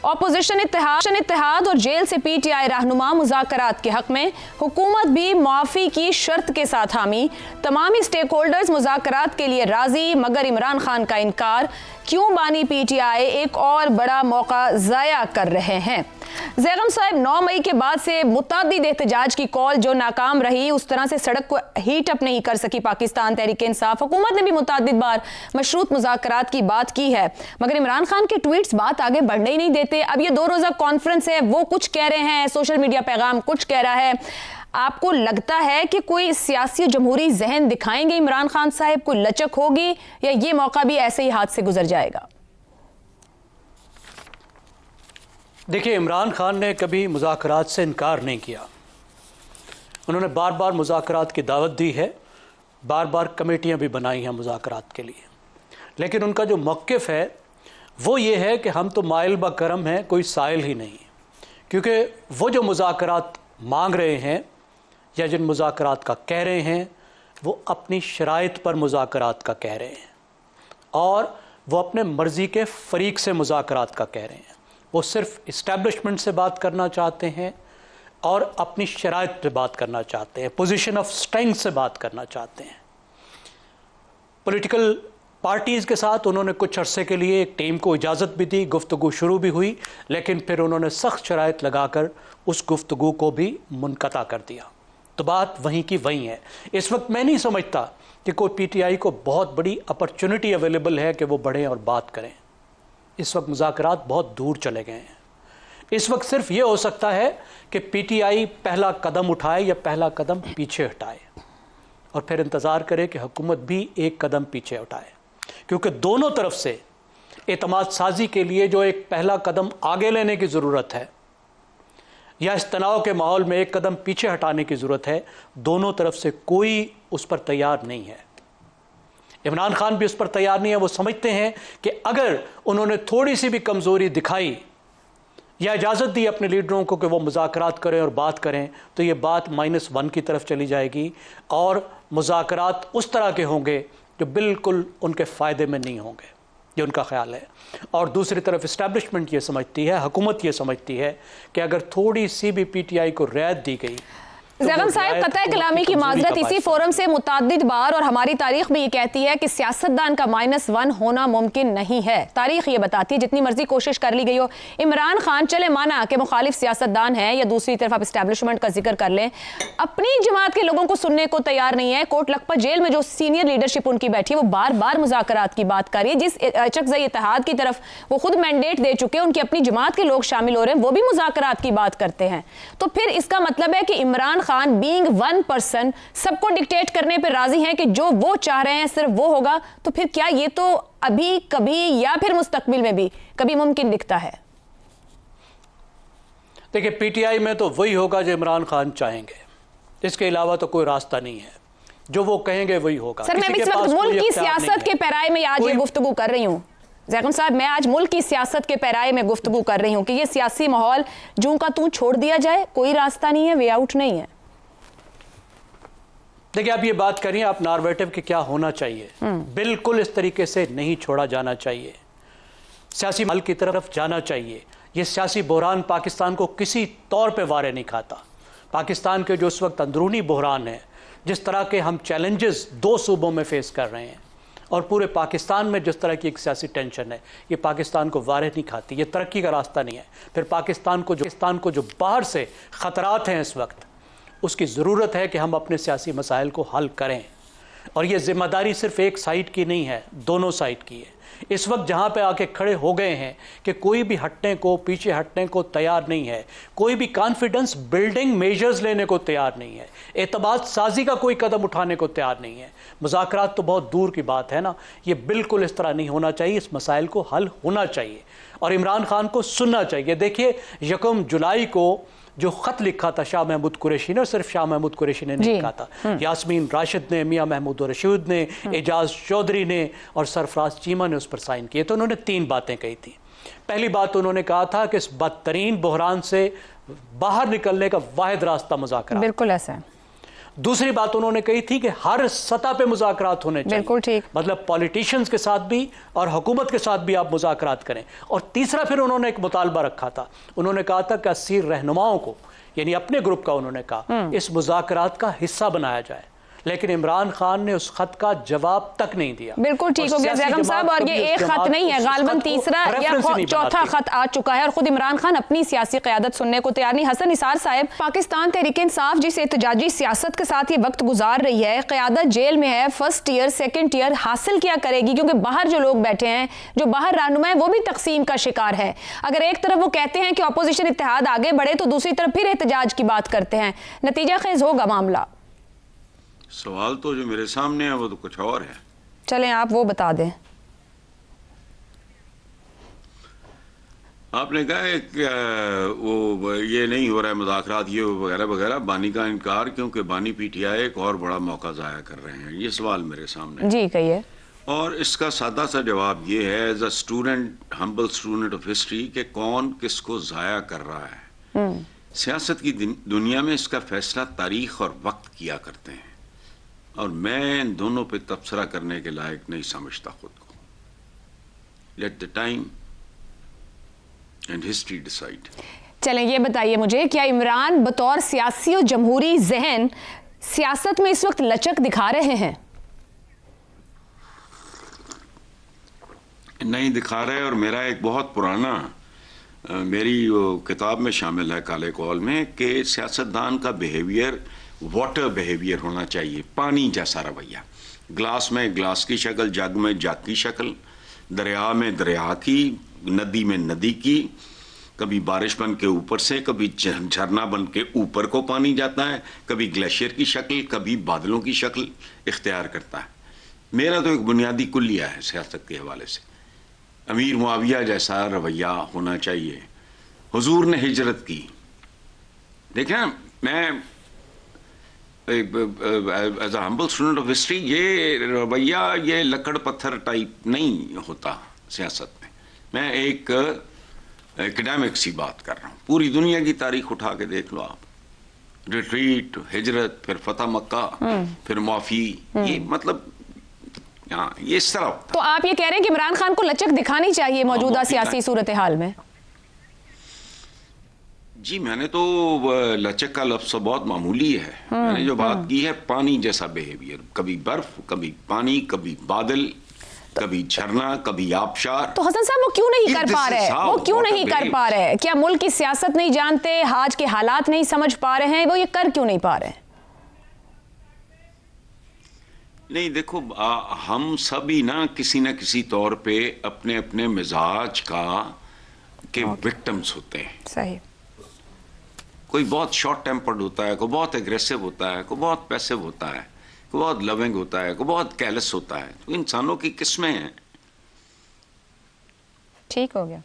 Opposition इत्तेहाद और jail से PTI रहनुमा मुज़ाकरात के हक में, हुकूमत भी मुआफ़ी की शर्त के साथ हामी। तमामी स्टेक होल्डर्स मुज़ाकरात के लिए राजी, मगर इमरान खान का इनकार। क्यों बानी पीटीआई एक और बड़ा मौका ज़ाया कर रहे हैं? ज़ैगम साहब, 9 मई के बाद से मुतअद्दिद एहतजाज की कॉल जो नाकाम रही, उस तरह से सड़क को हीट अप नहीं कर सकी पाकिस्तान तहरीक इंसाफ। हुकूमत ने भी मुतअद्दिद बार मशरूत मुज़ाकरात की बात की है, मगर इमरान खान के ट्वीट्स बात आगे बढ़ने ही नहीं देते। अब ये 2 रोज़ा कॉन्फ्रेंस है, वो कुछ कह रहे हैं, सोशल मीडिया पैगाम कुछ कह रहा है। आपको लगता है कि कोई सियासी जमहूरी जहन दिखाएंगे इमरान खान साहब, कोई लचक होगी, या ये मौका भी ऐसे ही हाथ से गुजर जाएगा? देखिए, इमरान खान ने कभी मुज़ाकरात से इनकार नहीं किया। उन्होंने बार बार मुज़ाकरात की दावत दी है, बार बार कमेटियां भी बनाई हैं मुज़ाकरात के लिए, लेकिन उनका जो मौक़िफ़ है वो ये है कि हम तो माइल ब करम हैं, कोई साइल ही नहीं। क्योंकि वो जो मुज़ाकरात मांग रहे हैं या जिन मुज़ाकरात का कह रहे हैं, वो अपनी शराइत पर मुज़ाकरात का कह रहे हैं, और वो अपने मर्ज़ी के फ़रीक से मुज़ाकरात का कह रहे हैं। वो सिर्फ इस्टेब्लिशमेंट से बात करना चाहते हैं और अपनी शराइत पे बात करना चाहते हैं, पोजीशन ऑफ स्ट्रेंथ से बात करना चाहते हैं। पॉलिटिकल पार्टीज़ के साथ उन्होंने कुछ अरसे के लिए एक टीम को इजाज़त भी दी, गुफ्तगू शुरू भी हुई, लेकिन फिर उन्होंने सख्त शराइत लगाकर उस गुफ्तगू को भी मुनक़ता कर दिया। तो बात वहीं की वहीं है। इस वक्त मैं नहीं समझता कि कोई पीटीआई को बहुत बड़ी अपॉर्चुनिटी अवेलेबल है कि वो बढ़ें और बात करें। इस वक्त मुज़ाकरात बहुत दूर चले गए हैं। इस वक्त सिर्फ ये हो सकता है कि पीटीआई पहला कदम उठाए या पहला कदम पीछे हटाए, और फिर इंतज़ार करे कि हुकूमत भी एक कदम पीछे उठाए, क्योंकि दोनों तरफ से एतमाद साजी के लिए जो एक पहला कदम आगे लेने की ज़रूरत है या इस तनाव के माहौल में एक कदम पीछे हटाने की ज़रूरत है, दोनों तरफ से कोई उस पर तैयार नहीं है। इमरान खान भी उस पर तैयार नहीं है। वो समझते हैं कि अगर उन्होंने थोड़ी सी भी कमज़ोरी दिखाई या इजाज़त दी अपने लीडरों को कि वो मुज़ाकरात करें और बात करें, तो ये बात -1 की तरफ चली जाएगी और मुज़ाकरात उस तरह के होंगे जो बिल्कुल उनके फ़ायदे में नहीं होंगे, ये उनका ख्याल है। और दूसरी तरफ इस्टेब्लिशमेंट ये समझती है, हुकूमत ये समझती है कि अगर थोड़ी सी भी पीटीआई को रियायत दी गई। ज़ैगम साहब, कतई कलामी की माजरत इसी फोरम से मुतअद्दिद बार, और हमारी तारीख भी ये कहती है कि सियासतदान का -1 होना मुमकिन नहीं है। तारीख ये बताती है जितनी मर्जी कोशिश कर ली गई हो, इमरान खान चले माना कि मुखालिफ सियासतदान है, या दूसरी तरफ आप इस्टेब्लिशमेंट का जिक्र कर लें, अपनी जमात के लोगों को सुनने को तैयार नहीं है। कोट लखपत जेल में जो सीनियर लीडरशिप उनकी बैठी है, वो बार बार मुज़ाकरात की बात कर रही है। जिस चकज़ई इत्तेहाद की तरफ वो खुद मैंडेट दे चुके हैं, उनकी अपनी जमात के लोग शामिल हो रहे हैं, वो भी मुज़ाकरात की बात करते हैं। तो फिर इसका मतलब है कि इमरान खान बीइंग 1% सबको डिक्टेट करने पर राजी हैं कि जो वो चाह रहे हैं सिर्फ वो होगा। तो फिर क्या ये तो अभी कभी या फिर मुस्तकबिल में भी कभी मुमकिन दिखता है? देखिए, पीटीआई में तो वही होगा जो इमरान खान चाहेंगे, इसके अलावा तो कोई रास्ता नहीं है। जो वो कहेंगे वही होगा। सर, मैं इस वक्त मुल्क की सियासत के पैराए में आज ये गुफ्तगू कर रही हूँ। ज़ैगम साहब, मैं आज मुल्क की सियासत के पैराए में गुफ्तगू कर रही हूँ कि ये सियासी माहौल जूं का तूं छोड़ दिया जाए, कोई रास्ता नहीं है, वे आउट नहीं है। देखिए, आप ये बात करिए, आप नार्वेटिव के क्या होना चाहिए, बिल्कुल इस तरीके से नहीं छोड़ा जाना चाहिए। सियासी हल की तरफ जाना चाहिए। ये सियासी बहरान पाकिस्तान को किसी तौर पे वारे नहीं खाता। पाकिस्तान के जो इस वक्त अंदरूनी बहरान है, जिस तरह के हम चैलेंजेस 2 सूबों में फेस कर रहे हैं, और पूरे पाकिस्तान में जिस तरह की एक सियासी टेंशन है, ये पाकिस्तान को वारे नहीं खाती। ये तरक्की का रास्ता नहीं है। फिर पाकिस्तान को जो बाहर से ख़तरात हैं इस वक्त, उसकी ज़रूरत है कि हम अपने सियासी मसाइल को हल करें। और ये ज़िम्मेदारी सिर्फ एक साइड की नहीं है, दोनों साइड की है। इस वक्त जहाँ पे आके खड़े हो गए हैं कि कोई भी हटने को, पीछे हटने को तैयार नहीं है, कोई भी कॉन्फिडेंस बिल्डिंग मेजर्स लेने को तैयार नहीं है, एतमाद साजी का कोई कदम उठाने को तैयार नहीं है। मुज़ाकरात तो बहुत दूर की बात है ना। ये बिल्कुल इस तरह नहीं होना चाहिए। इस मसाइल को हल होना चाहिए और इमरान खान को सुनना चाहिए। देखिए, 1 जुलाई को जो ख़त लिखा था शाह महमूद कुरैशी ने, और सिर्फ शाह महमूद कुरैशी ने नहीं लिखा था, यास्मीन राशिद ने, मियाँ महमूद रशीद ने, एजाज चौधरी ने और सरफराज चीमा ने उस पर साइन किए। तो उन्होंने 3 बातें कही थी। पहली बात उन्होंने कहा था कि इस बदतरीन बहरान से बाहर निकलने का वाहिद रास्ता मुज़ाकरात। बिल्कुल ऐसा है। दूसरी बात उन्होंने कही थी कि हर सतह पे मुज़ाकरात होने चाहिए। बिल्कुल ठीक। मतलब पॉलिटिशियंस के साथ भी और हुकूमत के साथ भी आप मुज़ाकरात करें। और तीसरा फिर उन्होंने एक मुतालबा रखा था, उन्होंने कहा था कि असीर रहनुमाओं को, यानी अपने ग्रुप का, उन्होंने कहा इस मुज़ाकरात का हिस्सा बनाया जाए। लेकिन इमरान खान ने उस खत का जवाब तक नहीं दिया। बिल्कुल ठीक हो गया ज़ैगम साहब, और ये एक खत नहीं है, गालबन तीसरा या चौथा खत आ चुका है और खुद इमरान खान अपनी सियासी क़यादत सुनने को तैयार नहीं। हसन निसार साहब, पाकिस्तान तहरीक इंसाफ जिस एहतजाजी सियासत के साथ ये वक्त गुजार रही है, क़यादत जेल में है, फर्स्ट ईयर सेकेंड ईयर, हासिल क्या करेगी? क्योंकि बाहर जो लोग बैठे हैं, जो बाहर रहनुमा है, वो भी तकसीम का शिकार है। अगर एक तरफ वो कहते हैं कि अपोजिशन इत्तेहाद आगे बढ़े तो दूसरी तरफ फिर एहतजाज की बात करते हैं। नतीजा खेज होगा मामला? सवाल तो जो मेरे सामने है वो तो कुछ और है। चलें आप वो बता दें। आपने कहा है कि वो ये नहीं हो रहा है मुज़ाकरात, ये वगैरह वगैरह, बानी का इनकार क्योंकि बानी पीटीआई एक और बड़ा मौका ज़ाया कर रहे हैं, ये सवाल मेरे सामने जी कहिए। और इसका सादा सा जवाब ये है, as a student, humble student of history, कि कौन किसको ज़ाया कर रहा है। सियासत की दुनिया में इसका फैसला तारीख और वक्त किया करते हैं, और मैं इन दोनों पे तबसरा करने के लायक नहीं समझता खुद को। Let the time and history decide. चलें ये बताइए मुझे, क्या इमरान बतौर सियासी और जमहूरी जहन सियासत में इस वक्त लचक दिखा रहे हैं? नहीं दिखा रहे, और मेरा एक बहुत पुराना मेरी किताब में शामिल है काले कौल में कि सियासतदान का बिहेवियर वाटर बिहेवियर होना चाहिए, पानी जैसा रवैया। ग्लास में ग्लास की शक्ल, जग में जग की शक्ल, दरिया में दरिया की, नदी में नदी की। कभी बारिश बन के ऊपर से, कभी झरना बन के ऊपर को पानी जाता है, कभी ग्लेशियर की शक्ल, कभी बादलों की शक्ल इख्तियार करता है। मेरा तो एक बुनियादी कुल्लिया है सियासत के हवाले से, अमीर मुआविया जैसा रवैया होना चाहिए। हुजूर ने हिजरत की, देखें मैं as a humble student of history, ये रवैया, ये लकड़ पत्थर टाइप नहीं होता सियासत में। मैं एक एकेडमिक सी बात कर रहा हूँ। पूरी दुनिया की तारीख उठा के देख लो आप, रिट्रीट, हिजरत, फिर फतह मक्का, फिर माफी, ये मतलब हाँ ये इस तरह। तो आप ये कह रहे हैं कि इमरान खान को लचक दिखानी चाहिए मौजूदा सियासी सूरत हाल में? जी मैंने तो लचक का लफ्ज़ बहुत मामूली है। मैंने जो बात की है पानी जैसा बिहेवियर, कभी बर्फ, कभी पानी, कभी बादल, कभी झरना, कभी आबशार। तो हसन साहब वो क्यों नहीं कर पा रहे? वो क्यों नहीं कर पा रहे? क्या मुल्क की सियासत नहीं जानते, आज के हालात नहीं समझ पा रहे हैं? वो ये कर क्यों नहीं पा रहे? नहीं देखो, हम सभी ना किसी तौर पे अपने अपने मिजाज के विक्टिम्स होते हैं। सही। कोई बहुत शॉर्ट टेम्पर्ड होता है, कोई बहुत एग्रेसिव होता है, कोई बहुत पैसिव होता है, कोई बहुत लविंग होता है, कोई बहुत कैलेस होता है। तो इंसानों की किस्में हैं। ठीक हो गया।